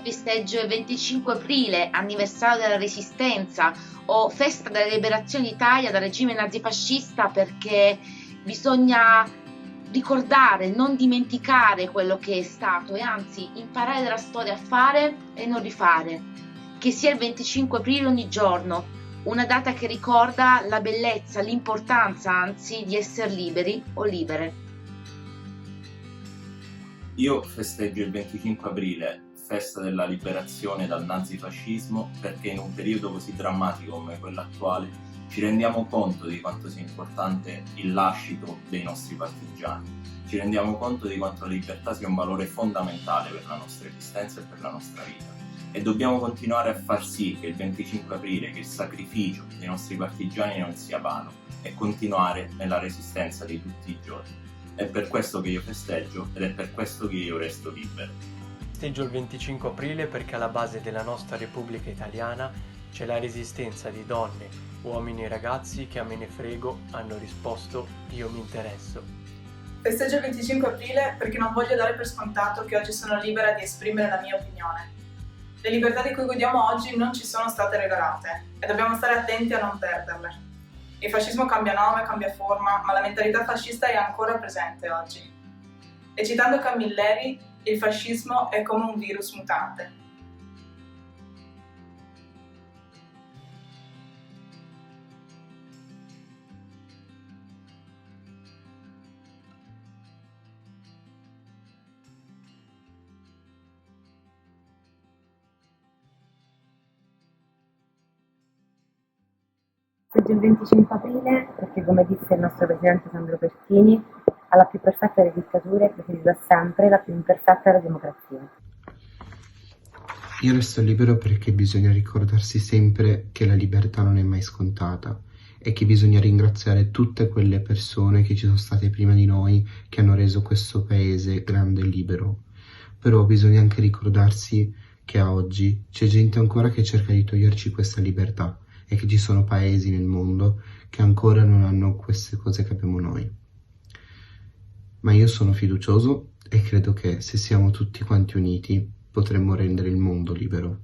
festeggio il 25 aprile, anniversario della Resistenza o festa della liberazione d'Italia dal regime nazifascista, perché bisogna ricordare, non dimenticare quello che è stato e anzi imparare dalla storia a fare e non rifare. Che sia il 25 aprile ogni giorno, una data che ricorda la bellezza, l'importanza anzi di essere liberi o libere. Io festeggio il 25 aprile, festa della liberazione dal nazifascismo, perché in un periodo così drammatico come quello attuale ci rendiamo conto di quanto sia importante il lascito dei nostri partigiani, ci rendiamo conto di quanto la libertà sia un valore fondamentale per la nostra esistenza e per la nostra vita. E dobbiamo continuare a far sì che il 25 aprile, che il sacrificio dei nostri partigiani non sia vano, e continuare nella resistenza di tutti i giorni. È per questo che io festeggio ed è per questo che io resto libero. Festeggio il 25 aprile perché alla base della nostra Repubblica Italiana c'è la resistenza di donne, uomini e ragazzi che a me ne frego hanno risposto io mi interesso. Festeggio il 25 aprile perché non voglio dare per scontato che oggi sono libera di esprimere la mia opinione. Le libertà di cui godiamo oggi non ci sono state regalate e dobbiamo stare attenti a non perderle. Il fascismo cambia nome, cambia forma, ma la mentalità fascista è ancora presente oggi. E citando Camilleri, il fascismo è come un virus mutante. Festeggio il 25 aprile perché, come disse il nostro presidente Sandro Pertini, alla più perfetta delle dittature preferirà sempre la più imperfetta della democrazia. Io resto libero perché bisogna ricordarsi sempre che la libertà non è mai scontata e che bisogna ringraziare tutte quelle persone che ci sono state prima di noi, che hanno reso questo paese grande e libero. Però bisogna anche ricordarsi che a oggi c'è gente ancora che cerca di toglierci questa libertà e che ci sono paesi nel mondo che ancora non hanno queste cose che abbiamo noi. Ma io sono fiducioso e credo che se siamo tutti quanti uniti potremmo rendere il mondo libero.